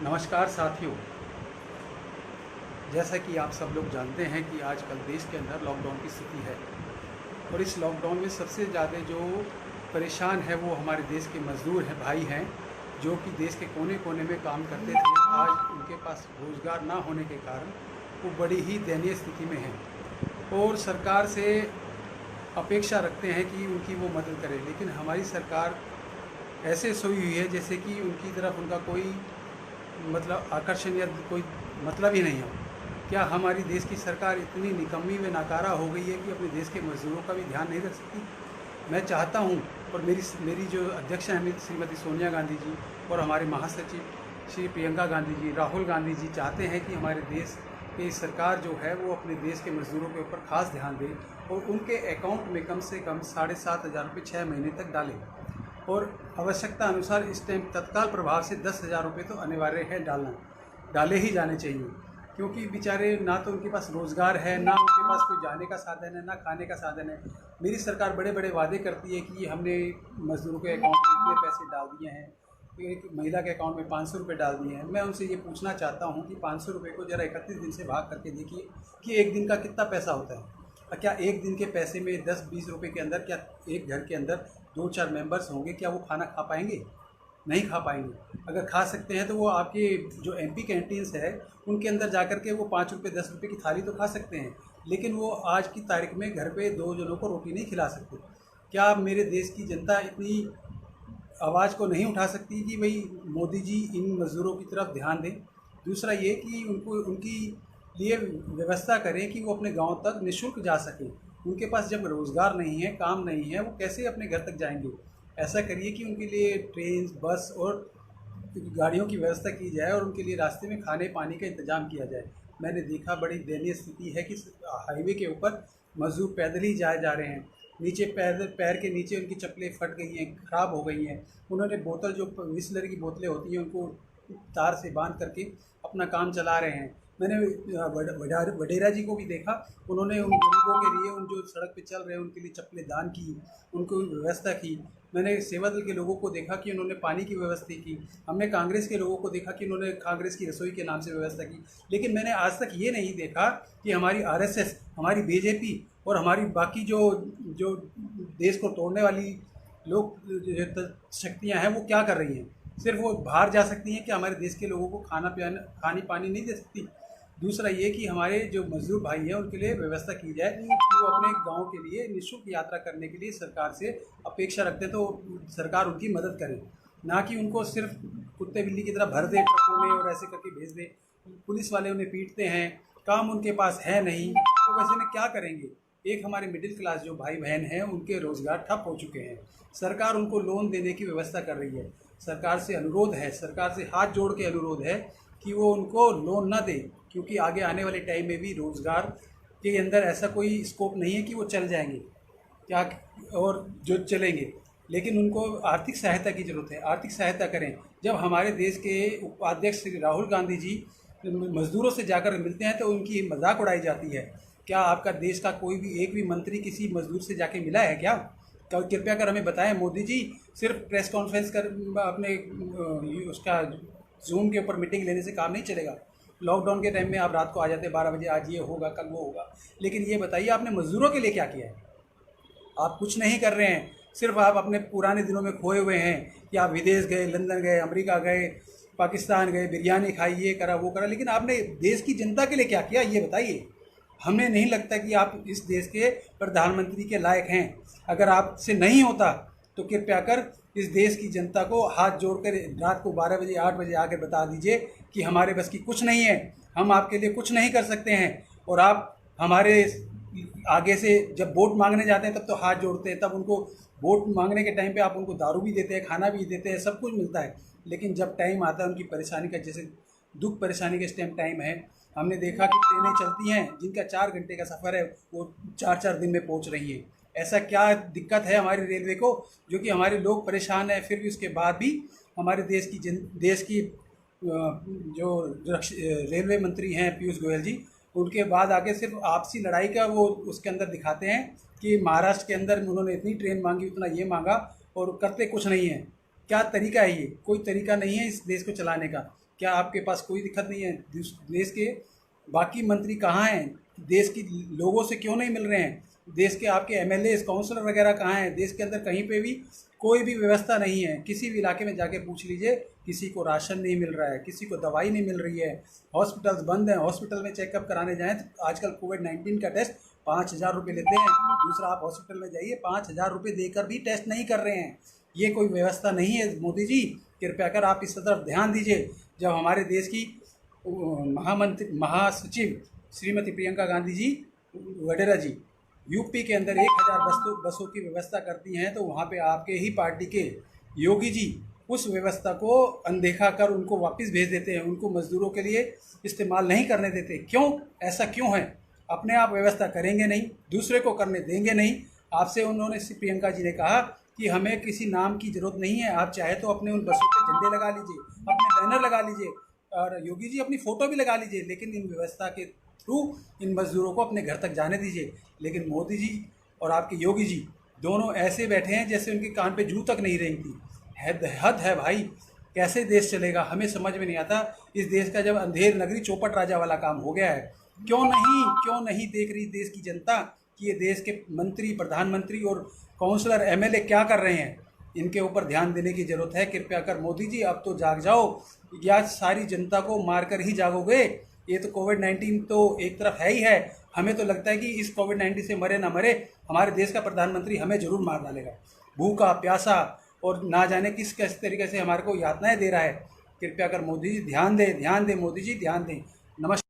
नमस्कार साथियों। जैसा कि आप सब लोग जानते हैं कि आजकल देश के अंदर लॉकडाउन की स्थिति है और इस लॉकडाउन में सबसे ज़्यादा जो परेशान है वो हमारे देश के मज़दूर हैं, भाई हैं, जो कि देश के कोने कोने में काम करते थे। आज उनके पास रोज़गार ना होने के कारण वो बड़ी ही दयनीय स्थिति में हैं और सरकार से अपेक्षा रखते हैं कि उनकी वो मदद करे, लेकिन हमारी सरकार ऐसे सोई हुई है जैसे कि उनकी तरफ उनका कोई मतलब आकर्षण या कोई मतलब ही नहीं हो। क्या हमारी देश की सरकार इतनी निकम्मी व नाकारा हो गई है कि अपने देश के मज़दूरों का भी ध्यान नहीं रख सकती? मैं चाहता हूं और मेरी जो अध्यक्ष हैं श्रीमती सोनिया गांधी जी और हमारे महासचिव श्री प्रियंका गांधी जी, राहुल गांधी जी चाहते हैं कि हमारे देश की सरकार जो है वो अपने देश के मज़दूरों के ऊपर ख़ास ध्यान दे और उनके अकाउंट में कम से कम 7,500 रुपये 6 महीने तक डालें और आवश्यकता अनुसार इस टाइम तत्काल प्रभाव से 10,000 रुपये तो अनिवार्य है डाले ही जाने चाहिए, क्योंकि बेचारे ना तो उनके पास रोज़गार है, ना उनके पास कोई जाने का साधन है, ना खाने का साधन है। मेरी सरकार बड़े बड़े वादे करती है कि हमने मज़दूरों के अकाउंट में इतने पैसे डाल दिए हैं, एक महिला के अकाउंट में 500 रुपये डाल दिए हैं। मैं उनसे ये पूछना चाहता हूँ कि 500 रुपये को ज़रा 31 दिन से भाग करके देखिए कि एक दिन का कितना पैसा होता है। क्या एक दिन के पैसे में 10-20 रुपये के अंदर क्या एक घर के अंदर 2-4 मेंबर्स होंगे, क्या वो खाना खा पाएंगे? नहीं खा पाएंगे। अगर खा सकते हैं तो वो आपके जो एमपी कैंटीन्स है उनके अंदर जाकर के वो 5 रुपये 10 रुपये की थाली तो खा सकते हैं, लेकिन वो आज की तारीख में घर पे 2 जनों को रोटी नहीं खिला सकते। क्या मेरे देश की जनता इतनी आवाज़ को नहीं उठा सकती कि भाई मोदी जी इन मज़दूरों की तरफ ध्यान दें? दूसरा ये कि उनको उनकी लिए व्यवस्था करें कि वो अपने गांव तक निःशुल्क जा सकें। उनके पास जब रोज़गार नहीं है, काम नहीं है, वो कैसे अपने घर तक जाएंगे? ऐसा करिए कि उनके लिए ट्रेन, बस और गाड़ियों की व्यवस्था की जाए और उनके लिए रास्ते में खाने पानी का इंतज़ाम किया जाए। मैंने देखा बड़ी दयनीय स्थिति है कि हाईवे के ऊपर मज़दूर पैदल ही जाए जा रहे हैं। नीचे पैर के नीचे उनकी चप्पलें फट गई हैं, ख़राब हो गई हैं। उन्होंने बोतल जो बिसलरी की बोतलें होती हैं उनको तार से बांध करके अपना काम चला रहे हैं। मैंने वडेरा जी को भी देखा, उन्होंने उन गरीबों के लिए, उन जो सड़क पे चल रहे हैं उनके लिए चप्पलें दान की, उनको व्यवस्था की। मैंने सेवा दल के लोगों को देखा कि उन्होंने पानी की व्यवस्था की। हमने कांग्रेस के लोगों को देखा कि उन्होंने कांग्रेस की रसोई के नाम से व्यवस्था की। लेकिन मैंने आज तक ये नहीं देखा कि हमारी आरएसएस, हमारी बीजेपी और हमारी बाकी जो जो देश को तोड़ने वाली लोग शक्तियाँ हैं वो क्या कर रही हैं। सिर्फ वो बाहर जा सकती हैं कि हमारे देश के लोगों को खानी पानी नहीं दे सकती। दूसरा ये कि हमारे जो मज़दूर भाई हैं उनके लिए व्यवस्था की जाए कि वो अपने गांव के लिए निःशुल्क यात्रा करने के लिए सरकार से अपेक्षा रखते हैं, तो सरकार उनकी मदद करे, ना कि उनको सिर्फ कुत्ते बिल्ली की तरह भर दे ट्रकों में और ऐसे करके भेज दे। पुलिस वाले उन्हें पीटते हैं, काम उनके पास है नहीं, तो वैसे में क्या करेंगे? एक हमारे मिडिल क्लास जो भाई बहन हैं उनके रोज़गार ठप हो चुके हैं। सरकार उनको लोन देने की व्यवस्था कर रही है। सरकार से अनुरोध है, सरकार से हाथ जोड़ के अनुरोध है कि वो उनको लोन ना दे, क्योंकि आगे आने वाले टाइम में भी रोज़गार के अंदर ऐसा कोई स्कोप नहीं है कि वो चल जाएंगे क्या, और जो चलेंगे, लेकिन उनको आर्थिक सहायता की ज़रूरत है। आर्थिक सहायता करें। जब हमारे देश के उपाध्यक्ष श्री राहुल गांधी जी मज़दूरों से जाकर मिलते हैं तो उनकी मजाक उड़ाई जाती है। क्या आपका देश का कोई भी एक भी मंत्री किसी मज़दूर से जाके मिला है क्या? कृपया कर हमें बताएं मोदी जी। सिर्फ प्रेस कॉन्फ्रेंस कर अपने उसका जूम के ऊपर मीटिंग लेने से काम नहीं चलेगा। लॉकडाउन के टाइम में आप रात को आ जाते 12 बजे, आज ये होगा कल वो होगा, लेकिन ये बताइए आपने मज़दूरों के लिए क्या किया है? आप कुछ नहीं कर रहे हैं। सिर्फ आप अपने पुराने दिनों में खोए हुए हैं कि आप विदेश गए, लंदन गए, अमेरिका गए, पाकिस्तान गए, बिरयानी खाई, ये करा वो करा, लेकिन आपने देश की जनता के लिए क्या किया ये बताइए। हमें नहीं लगता कि आप इस देश के प्रधानमंत्री के लायक हैं। अगर आपसे नहीं होता तो कृपया कर इस देश की जनता को हाथ जोड़कर रात को 12 बजे 8 बजे आकर बता दीजिए कि हमारे बस की कुछ नहीं है, हम आपके लिए कुछ नहीं कर सकते हैं। और आप हमारे आगे से जब वोट मांगने जाते हैं तब तो हाथ जोड़ते हैं, तब उनको वोट मांगने के टाइम पे आप उनको दारू भी देते हैं, खाना भी देते हैं, सब कुछ मिलता है। लेकिन जब टाइम आता है उनकी परेशानी का, जैसे दुख परेशानी का इस टाइम है, हमने देखा कि ट्रेनें चलती हैं जिनका 4 घंटे का सफ़र है वो 4-4 दिन में पहुंच रही हैं। ऐसा क्या दिक्कत है हमारी रेलवे को जो कि हमारे लोग परेशान हैं, फिर भी उसके बाद भी हमारे देश की जो रेलवे मंत्री हैं पीयूष गोयल जी, उनके बाद आगे सिर्फ आपसी लड़ाई का वो उसके अंदर दिखाते हैं कि महाराष्ट्र के अंदर उन्होंने इतनी ट्रेन मांगी, उतना ये मांगा, और करते कुछ नहीं है। क्या तरीका है ये? कोई तरीका नहीं है इस देश को चलाने का। क्या आपके पास कोई दिक्कत नहीं है? देश के बाकी मंत्री कहाँ हैं? देश के लोगों से क्यों नहीं मिल रहे हैं? देश के आपके एमएलए काउंसलर वगैरह कहाँ हैं? देश के अंदर कहीं पे भी कोई भी व्यवस्था नहीं है। किसी भी इलाके में जाके पूछ लीजिए, किसी को राशन नहीं मिल रहा है, किसी को दवाई नहीं मिल रही है, हॉस्पिटल्स बंद हैं। हॉस्पिटल में चेकअप कराने जाएँ तो आजकल कोविड-19 का टेस्ट 5,000 रुपये लेते हैं। दूसरा, आप हॉस्पिटल में जाइए, 5,000 रुपये देकर भी टेस्ट नहीं कर रहे हैं। ये कोई व्यवस्था नहीं है। मोदी जी, कृपया कर आप इस तरफ ध्यान दीजिए। जब हमारे देश की महासचिव श्रीमती प्रियंका गांधी जी वडेरा जी यूपी के अंदर 1,000 बसों की व्यवस्था करती हैं, तो वहाँ पे आपके ही पार्टी के योगी जी उस व्यवस्था को अनदेखा कर उनको वापस भेज देते हैं, उनको मजदूरों के लिए इस्तेमाल नहीं करने देते। क्यों? ऐसा क्यों है? अपने आप व्यवस्था करेंगे नहीं, दूसरे को करने देंगे नहीं। आपसे उन्होंने, प्रियंका जी ने कहा कि हमें किसी नाम की ज़रूरत नहीं है, आप चाहे तो अपने उन बसों पे झंडे लगा लीजिए, अपने बैनर लगा लीजिए और योगी जी अपनी फ़ोटो भी लगा लीजिए, लेकिन इन व्यवस्था के थ्रू इन मज़दूरों को अपने घर तक जाने दीजिए। लेकिन मोदी जी और आपके योगी जी दोनों ऐसे बैठे हैं जैसे उनके कान पे जू तक नहीं रेंगती। हद है भाई, कैसे देश चलेगा? हमें समझ में नहीं आता। इस देश का जब अंधेर नगरी चौपट राजा वाला काम हो गया है, क्यों नहीं देख रही देश की जनता कि ये देश के मंत्री, प्रधानमंत्री और काउंसलर, एमएलए क्या कर रहे हैं? इनके ऊपर ध्यान देने की ज़रूरत है। कृपया कर मोदी जी, अब तो जाग जाओ, या सारी जनता को मारकर ही जागोगे? ये तो कोविड-19 तो एक तरफ है ही है। हमें तो लगता है कि इस कोविड-19 से मरे ना मरे, हमारे देश का प्रधानमंत्री हमें ज़रूर मार डालेगा। भूखा प्यासा और ना जाने किस तरीके से हमारे को यातनाएं दे रहा है। कृपया कर मोदी जी ध्यान दें मोदी जी ध्यान दें। नमस्कार।